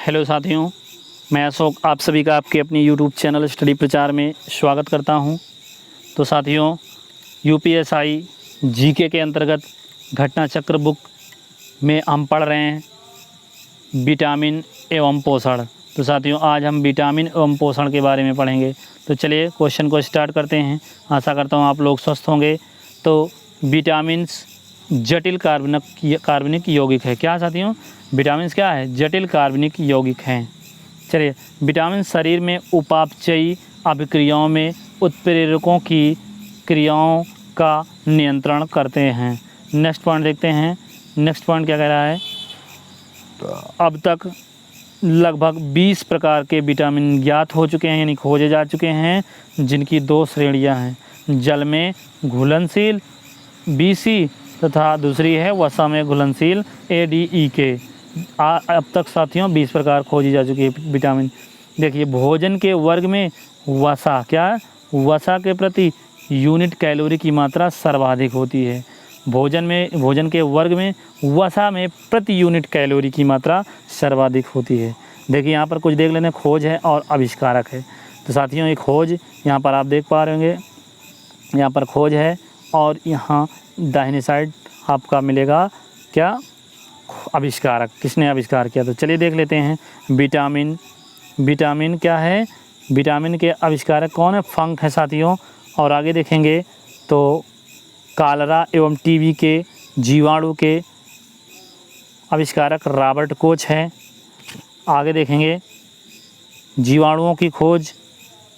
Hello साथियों, मैं अशोक आप सभी का आपके अपनी यूट्यूब चैनल स्टडी प्रचार में स्वागत करता हूं। तो साथियों, यूपीएसआई जीके के अंतर्गत घटना चक्र बुक में हम पढ़ रहे हैं विटामिन एवं पोषण। तो साथियों, आज हम विटामिन एवं पोषण के बारे में पढ़ेंगे। तो चलिए क्वेश्चन को स्टार्ट करते हैं। आशा करता हूँ आप लोग स्वस्थ होंगे। तो विटामिन्स जटिल कार्बनिक यौगिक है। क्या साथियों, विटामिन्स क्या है? जटिल कार्बनिक यौगिक हैं। चलिए, विटामिन शरीर में उपापचयी अभिक्रियाओं में उत्प्रेरकों की क्रियाओं का नियंत्रण करते हैं। नेक्स्ट पॉइंट देखते हैं। नेक्स्ट पॉइंट क्या कह रहा है? अब तक लगभग 20 प्रकार के विटामिन ज्ञात हो चुके हैं, यानी खोजे जा चुके हैं, जिनकी 2 श्रेणियां हैं। जल में घुलनशील BC तथा दूसरी है वसा में घुलनशील ADE अब तक साथियों 20 प्रकार खोजी जा चुकी है विटामिन। देखिए, भोजन के वर्ग में वसा वसा के प्रति यूनिट कैलोरी की मात्रा सर्वाधिक होती है। भोजन के वर्ग में वसा में प्रति यूनिट कैलोरी की मात्रा सर्वाधिक होती है। देखिए, यहाँ पर कुछ देख लेना, खोज है और आविष्कारक है। तो साथियों, एक खोज यहाँ पर आप देख पा रहे होंगे, यहाँ पर खोज है और यहाँ दाहिने साइड आपका मिलेगा क्या? आविष्कारक। किसने आविष्कार किया? तो चलिए देख लेते हैं। विटामिन क्या है? विटामिन के आविष्कारक कौन है? फंक है साथियों। और आगे देखेंगे तो कालरा एवं टीबी के जीवाणु के आविष्कारक रॉबर्ट कोच है। आगे देखेंगे जीवाणुओं की खोज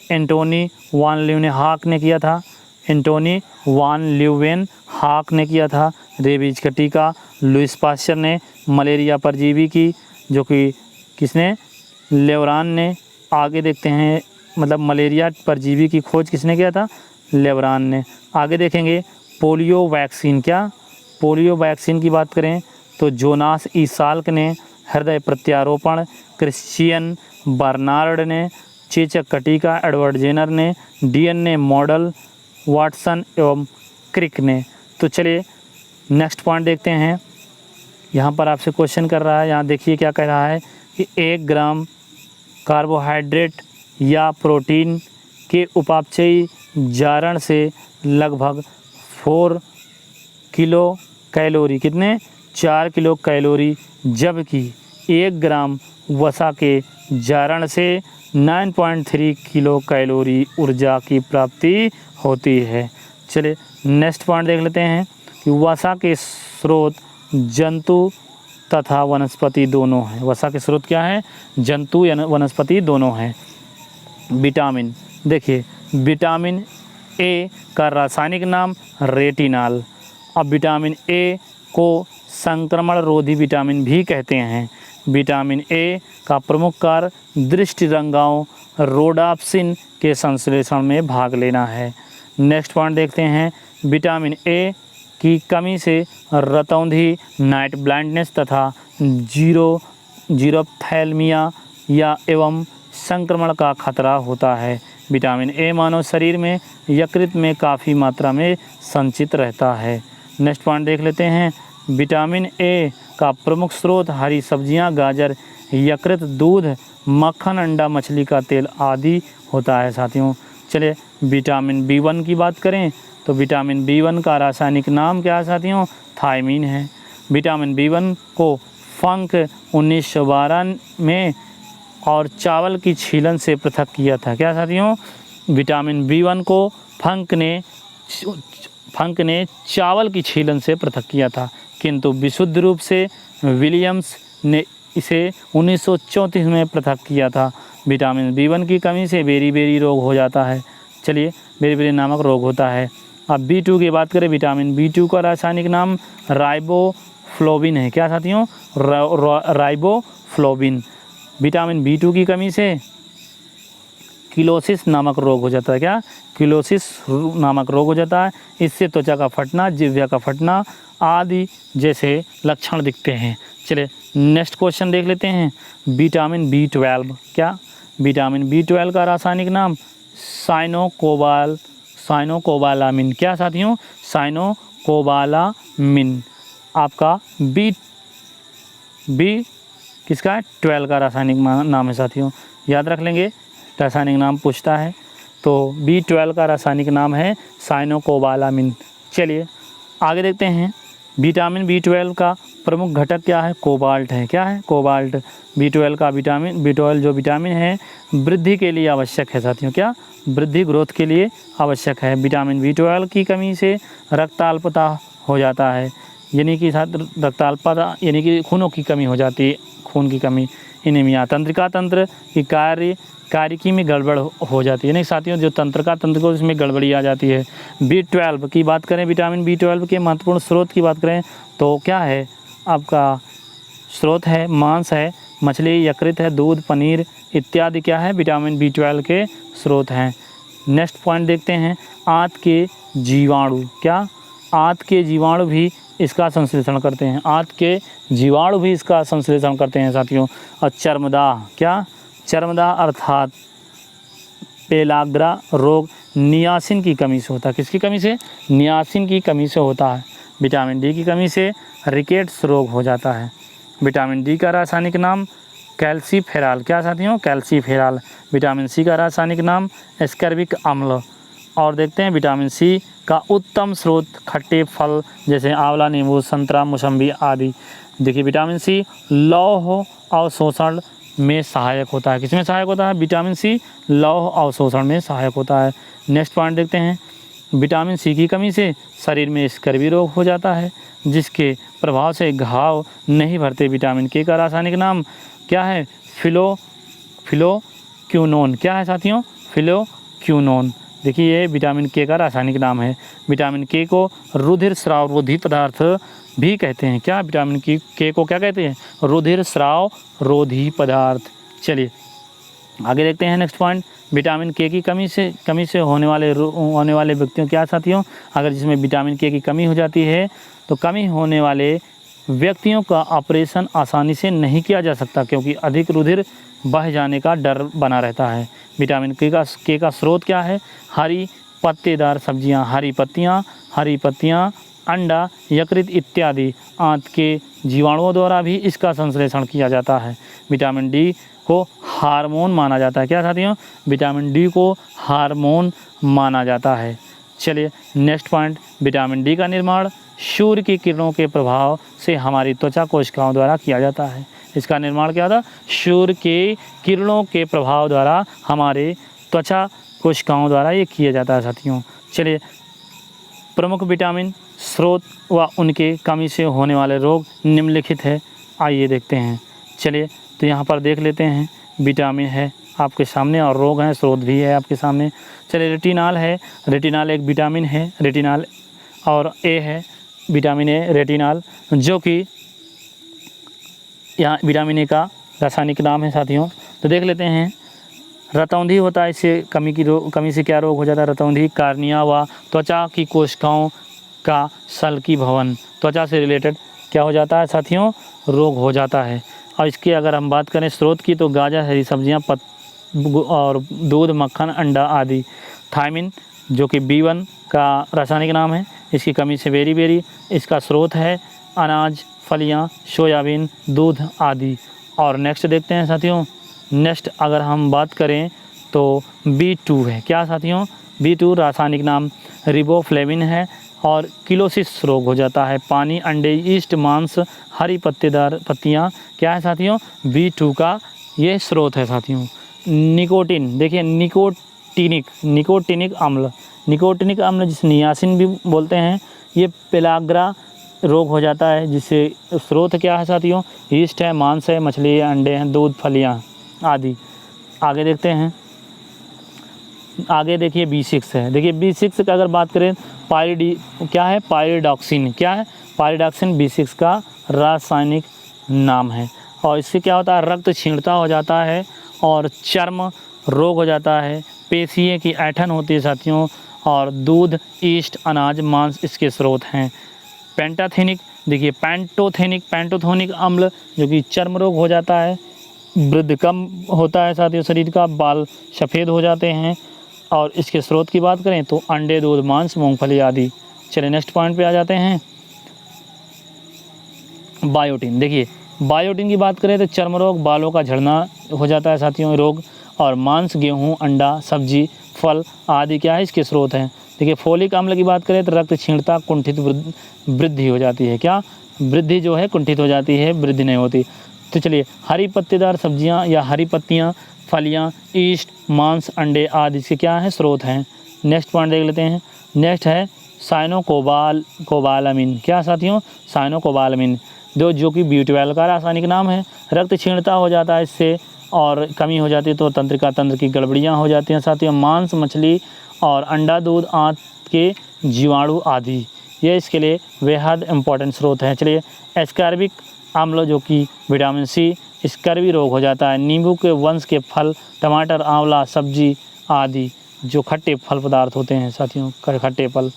एंटोनी वान ल्यूवेनहाक ने किया था। रेबीज का टीका लुइस पास्चर ने। मलेरिया परजीवी की जो कि किसने? लेवरान ने। आगे देखते हैं, मतलब मलेरिया परजीवी की खोज किसने किया था? लेवरान ने। आगे देखेंगे पोलियो वैक्सीन। क्या पोलियो वैक्सीन की बात करें तो जोनास ई साल्क ने। हृदय प्रत्यारोपण क्रिश्चियन बर्नार्ड ने। चेचक का टीका एडवर्ड जेनर ने। DNA मॉडल वाटसन एवं क्रिक ने। तो चलिए नेक्स्ट पॉइंट देखते हैं। यहाँ पर आपसे क्वेश्चन कर रहा है, यहाँ देखिए क्या कह रहा है कि 1 ग्राम कार्बोहाइड्रेट या प्रोटीन के उपापचयी जारण से लगभग 4 किलो कैलोरी, कितने? 4 किलो कैलोरी, जबकि 1 ग्राम वसा के जारण से 9.3 किलो कैलोरी ऊर्जा की प्राप्ति होती है। चलिए नेक्स्ट पॉइंट देख लेते हैं कि वसा के स्रोत जंतु तथा वनस्पति दोनों हैं। वसा के स्रोत क्या है? जंतु या वनस्पति दोनों हैं। विटामिन, देखिए विटामिन A का रासायनिक नाम रेटिनॉल। अब विटामिन A को संक्रमण रोधी विटामिन भी कहते हैं। विटामिन A का प्रमुख कार्य दृष्टि रंगाओं रोडाप्सिन के संश्लेषण में भाग लेना है। नेक्स्ट पॉइंट देखते हैं। विटामिन A की कमी से रतौंधी, नाइट ब्लाइंडनेस तथा जीरोप्थैल्मिया या एवं संक्रमण का खतरा होता है। विटामिन A मानव शरीर में यकृत में काफ़ी मात्रा में संचित रहता है। नेक्स्ट पॉइंट देख लेते हैं। विटामिन A का प्रमुख स्रोत हरी सब्जियां, गाजर, यकृत, दूध, मक्खन, अंडा, मछली का तेल आदि होता है साथियों। चलिए विटामिन B1 की बात करें तो विटामिन B1 का रासायनिक नाम क्या है साथियों? थायमीन है। विटामिन B1 को फंक 1912 में और चावल की छीलन से पृथक किया था। क्या साथियों? विटामिन B1 को फंक ने चावल की छीलन से पृथक किया था, किंतु विशुद्ध रूप से विलियम्स ने इसे 1934 में पृथक किया था। विटामिन B1 की कमी से बेरी रोग हो जाता है। चलिए, बेरी नामक रोग होता है। अब B2 की बात करें, विटामिन B2 का रासायनिक नाम राइबोफ्लोविन है। क्या साथियों? राइबोफ्लोविन। विटामिन B2 की कमी से किलोसिस नामक रोग हो जाता है। क्या? किलोसिस नामक रोग हो जाता है। इससे त्वचा का फटना, जिह्वा का फटना आदि जैसे लक्षण दिखते हैं। चलिए नेक्स्ट क्वेश्चन देख लेते हैं। Vitamin B12। क्या? विटामिन B12 का रासायनिक नाम साइनोकोबालामिन। क्या साथियों? साइनोकोबालामिन। आपका किसका है? 12 का रासायनिक नाम है साथियों, याद रख लेंगे, रासायनिक नाम पूछता है। तो B12 का रासायनिक नाम है साइनोकोबालामिन। चलिए आगे देखते हैं, विटामिन B12 का प्रमुख घटक क्या है? कोबाल्ट है। क्या है? कोबाल्ट। B12 का B12 जो विटामिन है वृद्धि के लिए आवश्यक है साथियों। क्या? वृद्धि, ग्रोथ के लिए आवश्यक है। विटामिन B12 की कमी से रक्ताल्पता हो जाता है, यानी कि रक्ताल्पता यानी कि खूनों की कमी हो जाती है, खून की कमी, एनीमिया। तंत्रिका तंत्र की कार्यकी में गड़बड़ हो जाती है, यानी साथियों जो तंत्रिका तंत्र को इसमें गड़बड़ी आ जाती है। B12 की बात करें, विटामिन B12 के महत्वपूर्ण स्रोत की बात करें तो क्या है आपका? स्रोत है मांस है, मछली, यकृत है, दूध, पनीर इत्यादि क्या है? विटामिन B12 के स्रोत हैं। नेक्स्ट पॉइंट देखते हैं, आंत के जीवाणु। क्या? आंत के जीवाणु भी इसका संश्लेषण करते हैं। आंत के जीवाणु भी इसका संश्लेषण करते हैं साथियों। और चर्मदाह। क्या? चर्मदाह अर्थात पेलाग्रा रोग नियासिन की कमी से होता है। किसकी कमी से? नियासिन की कमी से होता है। विटामिन डी की कमी से रिकेट्स रोग हो जाता है। विटामिन डी का रासायनिक नाम कैल्सीफेराल। क्या साथियों? कैल्सीफेराल। विटामिन सी का रासायनिक नाम एस्कर्बिक अम्ल। और देखते हैं विटामिन सी का उत्तम स्रोत खट्टे फल जैसे आंवला, नींबू, संतरा, मौसम्बी आदि। देखिए विटामिन सी लौह अवशोषण में सहायक होता है। किसमें सहायक होता है? विटामिन सी लौह अवशोषण में सहायक होता है। नेक्स्ट पॉइंट देखते हैं, विटामिन सी की कमी से शरीर में स्कर्वी रोग हो जाता है, जिसके प्रभाव से घाव नहीं भरते। विटामिन के का रासायनिक नाम क्या है? फिलोक्विनोन। क्या है साथियों? फिलोक्विनोन। देखिए ये विटामिन के का रासायनिक नाम है। विटामिन के को रुधिर स्राव रोधी पदार्थ भी कहते हैं। क्या? विटामिन के को क्या कहते हैं? रुधिर स्राव रोधी पदार्थ। चलिए आगे देखते हैं नेक्स्ट पॉइंट, विटामिन के की कमी से होने वाले व्यक्तियों। क्या साथियों? अगर जिसमें विटामिन के की कमी हो जाती है तो कमी होने वाले व्यक्तियों का ऑपरेशन आसानी से नहीं किया जा सकता, क्योंकि अधिक रुधिर बह जाने का डर बना रहता है। विटामिन के का स्रोत क्या है? हरी पत्तेदार सब्जियां, हरी पत्तियां, अंडा, यकृत इत्यादि। आंत के जीवाणुओं द्वारा भी इसका संश्लेषण किया जाता है। विटामिन डी को हार्मोन माना जाता है। क्या साथियों? विटामिन डी को हार्मोन माना जाता है। चलिए नेक्स्ट पॉइंट, विटामिन डी का निर्माण सूर्य की किरणों के प्रभाव से हमारी त्वचा कोशिकाओं द्वारा किया जाता है। इसका निर्माण क्या था? सूर्य के किरणों के प्रभाव द्वारा हमारे त्वचा कोशिकाओं द्वारा ये किया जाता है साथियों। चलिए प्रमुख विटामिन स्रोत व उनके कमी से होने वाले रोग निम्नलिखित है, आइए देखते हैं। चलिए तो यहाँ पर देख लेते हैं, विटामिन है आपके सामने और रोग हैं, स्रोत भी है आपके सामने। चलिए रेटिनाल है, रेटिनाल एक विटामिन है, रेटिनाल, और ए है विटामिन ए रेटिनाल, जो कि यहाँ विटामिन ए का रासायनिक नाम है साथियों। तो देख लेते हैं, रतौंधी होता है, इससे कमी से क्या रोग हो जाता है? रतौंधी, कार्निया व त्वचा की कोशिकाओं का सल्की भवन, त्वचा से रिलेटेड क्या हो जाता है साथियों? रोग हो जाता है। और इसकी अगर हम बात करें स्रोत की तो गाजर, हरी सब्जियां, और दूध, मक्खन, अंडा आदि। थायमिन जो कि B1 का रासायनिक नाम है, इसकी कमी से बेरी, इसका स्रोत है अनाज, फलियां, सोयाबीन, दूध आदि। और नेक्स्ट देखते हैं साथियों, नेक्स्ट अगर हम बात करें तो B2 है। क्या साथियों? B2 रासायनिक नाम रिबोफ्लेविन है और किलोसिस रोग हो जाता है। पानी, अंडे, ईस्ट, मांस, हरी पत्तेदार पत्तियां क्या है साथियों? B2 का ये स्रोत है साथियों। निकोटिन, देखिए निकोटिनिक अम्ल जिसे नियासिन भी बोलते हैं, ये पेलाग्रा रोग हो जाता है, जिससे स्रोत क्या है साथियों? ईस्ट है, मांस है, मछली, अंडे हैं, दूध, फलियां आदि। आगे देखते हैं, आगे देखिए B6 है। देखिए B6 का अगर बात करें क्या है? पायरिडॉक्सिन। क्या है? पायरिडॉक्सिन B6 का रासायनिक नाम है। और इससे क्या होता है? रक्त छीणता हो जाता है और चर्म रोग हो जाता है, पेशियों की ऐंठन होती है साथियों। और दूध, ईस्ट, अनाज, मांस इसके स्रोत हैं। पेंटाथेनिक, देखिए पेंटोथेनिक अम्ल जो कि चर्म रोग हो जाता है, वृद्धि कम होता है साथियों, शरीर का बाल सफ़ेद हो जाते हैं। और इसके स्रोत की बात करें तो अंडे, दूध, मांस, मूंगफली आदि। चलिए नेक्स्ट पॉइंट पे आ जाते हैं, बायोटिन। देखिए बायोटिन की बात करें तो चर्म रोग, बालों का झड़ना हो जाता है साथियों रोग, और मांस, गेहूँ, अंडा, सब्जी, फल आदि क्या है इसके स्रोत हैं। देखिए फोलिक अम्ल की बात करें तो रक्त क्षीणता, कुंठित वृद्धि हो जाती है, क्या वृद्धि जो है कुंठित हो जाती है, वृद्धि नहीं होती। तो चलिए हरी पत्तेदार सब्जियां या हरी पत्तियां, फलियां, ईस्ट, मांस, अंडे आदि इसके क्या हैं स्रोत हैं। नेक्स्ट पॉइंट देख लेते हैं। नेक्स्ट है साइनोकोबालामिन, क्या साथियों साइनोकोबालामिन, जो कि B12 का रासायनिक नाम है। रक्त क्षीणता हो जाता है इससे और कमी हो जाती है तो तंत्र की गड़बड़ियाँ हो जाती हैं साथियों। मांस, मछली और अंडा, दूध, आंत के जीवाणु आदि ये इसके लिए बेहद इम्पोर्टेंट स्रोत हैं। चलिए एस्कॉर्बिक अम्ल जो कि विटामिन सी, स्कर्वी रोग हो जाता है। नींबू के वंश के फल, टमाटर, आंवला, सब्जी आदि जो खट्टे फल पदार्थ होते हैं साथियों, खट्टे फल।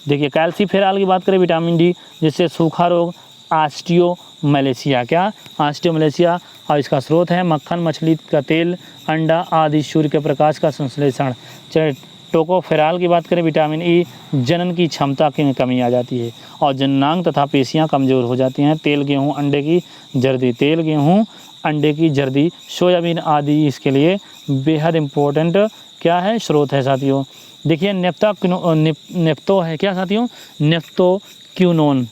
देखिए कैल्सीफेरॉल की बात करें विटामिन डी, जिससे सूखा रोग, ऑस्टियोमैलेशिया, क्या ऑस्टियोमैलेशिया, और इसका स्रोत है मक्खन, मछली का तेल, अंडा आदि, सूर्य के प्रकाश का संश्लेषण। चलिए टोकोफेरॉल की बात करें विटामिन ई, जनन की क्षमता की कमी आ जाती है और जननांग तथा पेशियां कमज़ोर हो जाती हैं। तेल, गेहूँ, अंडे की जर्दी, तेल, गेहूँ, अंडे की जर्दी, सोयाबीन आदि इसके लिए बेहद इम्पोर्टेंट क्या है स्रोत है साथियों। देखिए नेफ्तो है, क्या साथियों नेफ्टोक्यूनोन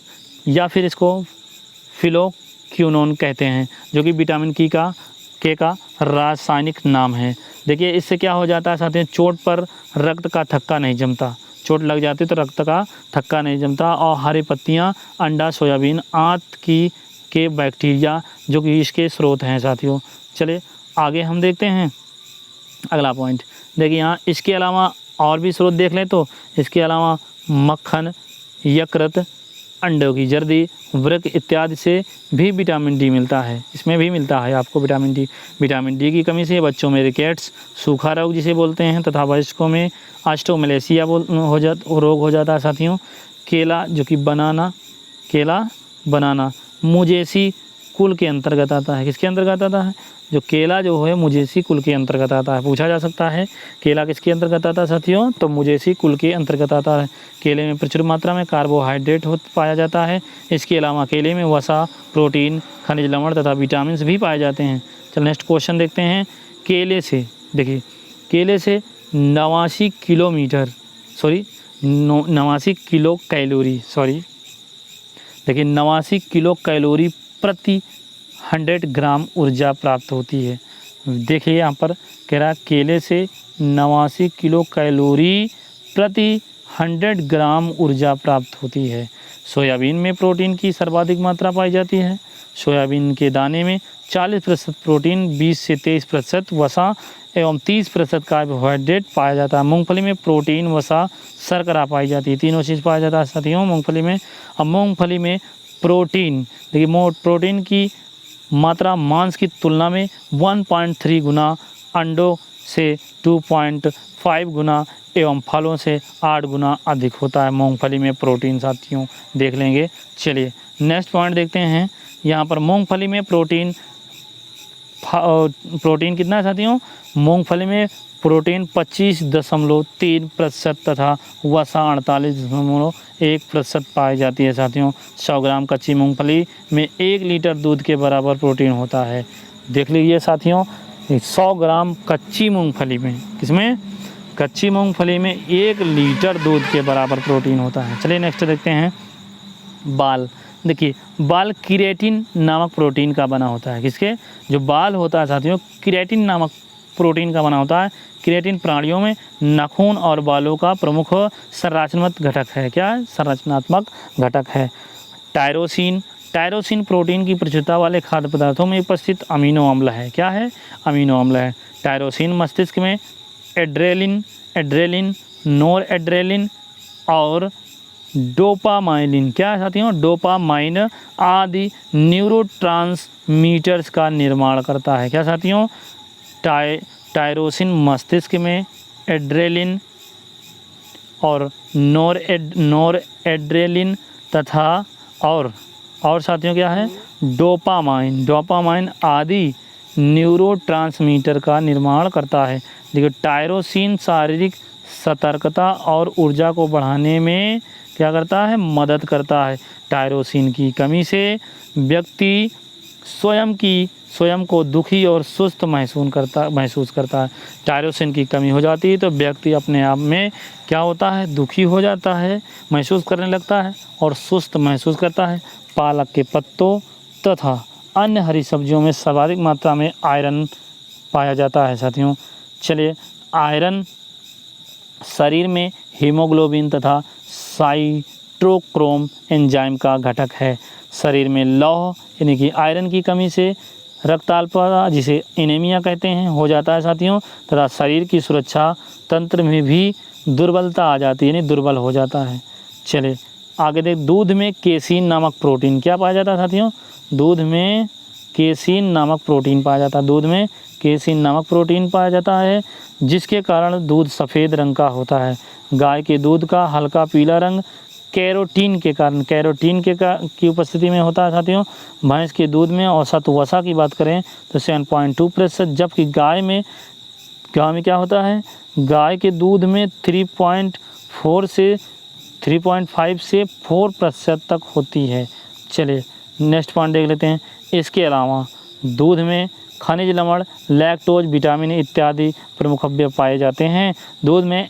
या फिर इसको फिलोक्यूनोन कहते हैं, जो कि विटामिन के का रासायनिक नाम है। देखिए इससे क्या हो जाता है साथियों, चोट पर रक्त का थक्का नहीं जमता, चोट लग जाती तो रक्त का थक्का नहीं जमता। और हरी पत्तियां, अंडा, सोयाबीन, आंत के बैक्टीरिया जो कि इसके स्रोत हैं साथियों। चलिए आगे हम देखते हैं अगला पॉइंट। देखिए यहाँ इसके अलावा और भी स्रोत देख लें तो इसके अलावा मक्खन, यकृत, अंडों की जर्दी, वृक्क इत्यादि से भी विटामिन डी मिलता है, इसमें भी मिलता है आपको विटामिन डी। विटामिन डी की कमी से बच्चों में रिकेट्स, सूखा रोग जिसे बोलते हैं, तथा वयस्कों में ऑस्टियोमैलेशिया रोग हो जाता है साथियों। केला जो कि बनाना मुजेसी कुल के अंतर्गत आता है, किसके अंतर्गत आता है, जो केला जो है मुजेसी कुल के अंतर्गत आता है। पूछा जा सकता है केला किसके अंतर्गत आता है साथियों, तो मुजेसी कुल के अंतर्गत आता है। केले में प्रचुर मात्रा में कार्बोहाइड्रेट पाया जाता है। इसके अलावा केले में वसा, प्रोटीन, खनिज लवण तथा विटामिन भी पाए जाते हैं। चल नेक्स्ट क्वेश्चन देखते हैं। केले से देखिए, केले से 89 किलो कैलोरी देखिए 89 किलो कैलोरी प्रति 100 ग्राम ऊर्जा प्राप्त होती है। देखिए यहाँ पर कह रहा केले से 89 किलो कैलोरी प्रति 100 ग्राम ऊर्जा प्राप्त होती है। सोयाबीन में प्रोटीन की सर्वाधिक मात्रा पाई जाती है। सोयाबीन के दाने में 40% प्रोटीन, 20 से 23% वसा एवं 30% कार्बोहाइड्रेट पाया जाता है। मूंगफली में प्रोटीन, वसा, शर्करा पाई जाती है, तीनों चीज़ पाया जाता है साथियों मूंगफली में। अब मूंगफली में प्रोटीन देखिए, प्रोटीन की मात्रा मांस की तुलना में 1.3 गुना, अंडों से 2.5 गुना एवं फलों से 8 गुना अधिक होता है मूंगफली में प्रोटीन साथियों, देख लेंगे। चलिए नेक्स्ट पॉइंट देखते हैं। यहाँ पर मूंगफली में प्रोटीन कितना है साथियों, मूंगफली में प्रोटीन 25.3% तथा वसा 48.1% पाई जाती है साथियों। 100 ग्राम कच्ची मूंगफली में 1 लीटर दूध के बराबर प्रोटीन होता है। देख लीजिए साथियों, 100 ग्राम कच्ची मूंगफली में, किसमें, कच्ची मूंगफली में 1 लीटर दूध के बराबर प्रोटीन होता है। चलिए नेक्स्ट देखते हैं। बाल देखिए, बाल केराटिन नामक प्रोटीन का बना होता है। किसके, जो बाल होता है साथियों केराटिन नामक प्रोटीन का बना होता है। केराटिन प्राणियों में नाखून और बालों का प्रमुख संरचनात्मक घटक है। क्या है, संरचनात्मक घटक है। टायरोसिन प्रोटीन की प्रचुरता वाले खाद्य पदार्थों में उपस्थित अमीनो अम्ल है। क्या है, अमीनो अम्ल है। टायरोसिन मस्तिष्क में एड्रेलिन, नोर एड्रेलिन और डोपामाइन, क्या है साथियों, डोपामाइन आदि न्यूरोट्रांसमीटर्स का निर्माण करता है। क्या साथियों, टायरोसिन मस्तिष्क में एड्रेलिन और नोर एड्रेलिन तथा और साथियों क्या है, डोपामाइन आदि न्यूरोट्रांसमीटर का निर्माण करता है। देखिए टायरोसिन शारीरिक सतर्कता और ऊर्जा को बढ़ाने में क्या करता है, मदद करता है। टायरोसिन की कमी से व्यक्ति स्वयं को दुखी और सुस्त महसूस करता है। टायरोसिन की कमी हो जाती है तो व्यक्ति अपने आप में क्या होता है, दुखी हो जाता है, महसूस करने लगता है और सुस्त महसूस करता है। पालक के पत्तों तथा अन्य हरी सब्जियों में सर्वाधिक मात्रा में आयरन पाया जाता है साथियों। चलिए, आयरन शरीर में हीमोग्लोबिन तथा साइटोक्रोम एंजाइम का घटक है। शरीर में लौह यानी कि आयरन की कमी से रक्ताल्पता, जिसे एनीमिया कहते हैं, हो जाता है साथियों, तथा शरीर की सुरक्षा तंत्र में भी दुर्बलता आ जाती है, यानी दुर्बल हो जाता है। चलिए आगे देख, दूध में केसीन नामक प्रोटीन क्या पाया जाता है साथियों, दूध में केसीन नामक प्रोटीन पाया जाता है। दूध में केसीन नामक प्रोटीन पाया जाता है जिसके कारण दूध सफ़ेद रंग का होता है। गाय के दूध का हल्का पीला रंग कैरोटीन के कारण, कैरोटीन की उपस्थिति में होता है साथियों। भैंस के दूध में औसत वसा की बात करें तो 7.2%, जबकि गाय में क्या होता है, गाय के दूध में 3.4 से 3.5 से 4% तक होती है। चलिए नेक्स्ट पॉइंट देख लेते हैं। इसके अलावा दूध में खनिज लवण, लैक्टोज, विटामिन इत्यादि प्रमुख अवयव पाए जाते हैं। दूध में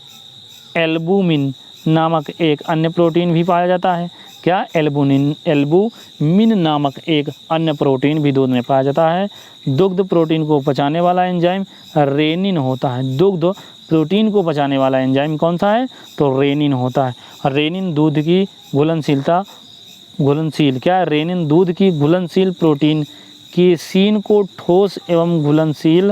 एल्बुमिन नामक एक अन्य प्रोटीन भी पाया जाता है। क्या, एल्बुमिन नामक एक अन्य प्रोटीन भी दूध में पाया जाता है। दुग्ध प्रोटीन को पचाने वाला एंजाइम रेनिन होता है। दुग्ध प्रोटीन को पचाने वाला एंजाइम कौन सा है, तो रेनिन होता है। रेनिन दूध की रेनिन दूध की घुलनशील प्रोटीन केसीन को ठोस एवं घुलनशील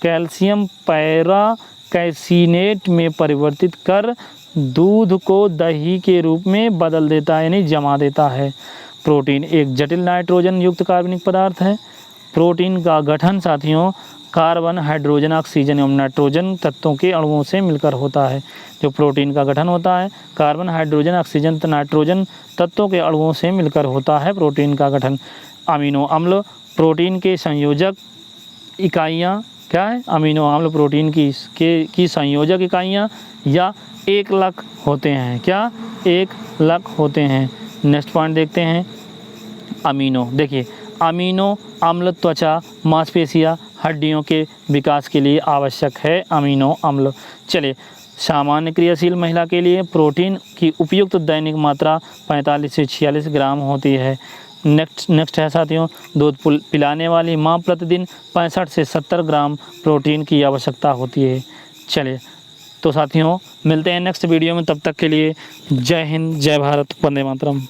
कैल्शियम पैराकैसिनेट में परिवर्तित कर दूध को दही के रूप में बदल देता है, यानी जमा देता है। प्रोटीन एक जटिल नाइट्रोजन युक्त कार्बनिक पदार्थ है। प्रोटीन का गठन साथियों कार्बन, हाइड्रोजन, ऑक्सीजन एवं नाइट्रोजन तत्वों के अणुओं से मिलकर होता है। जो प्रोटीन का गठन होता है कार्बन, हाइड्रोजन, ऑक्सीजन, नाइट्रोजन तत्वों के अणुओं से मिलकर होता है प्रोटीन का गठन। अमीनो अम्ल प्रोटीन के संयोजक इकाइयाँ क्या है, अमीनो अम्ल प्रोटीन की संयोजक इकाइयाँ या एकलक होते हैं। क्या, एकलक होते हैं। नेक्स्ट पॉइंट देखते हैं। अमीनो, देखिए अमीनो अम्ल त्वचा, मांसपेशियाँ, हड्डियों के विकास के लिए आवश्यक है अमीनो अम्ल। चलिए, सामान्य क्रियाशील महिला के लिए प्रोटीन की उपयुक्त दैनिक मात्रा 45 से 46 ग्राम होती है। नेक्स्ट है साथियों, दूध पिलाने वाली माँ प्रतिदिन 65 से 70 ग्राम प्रोटीन की आवश्यकता होती है। चलिए तो साथियों मिलते हैं नेक्स्ट वीडियो में, तब तक के लिए जय हिंद, जय भारत, वंदे मातरम।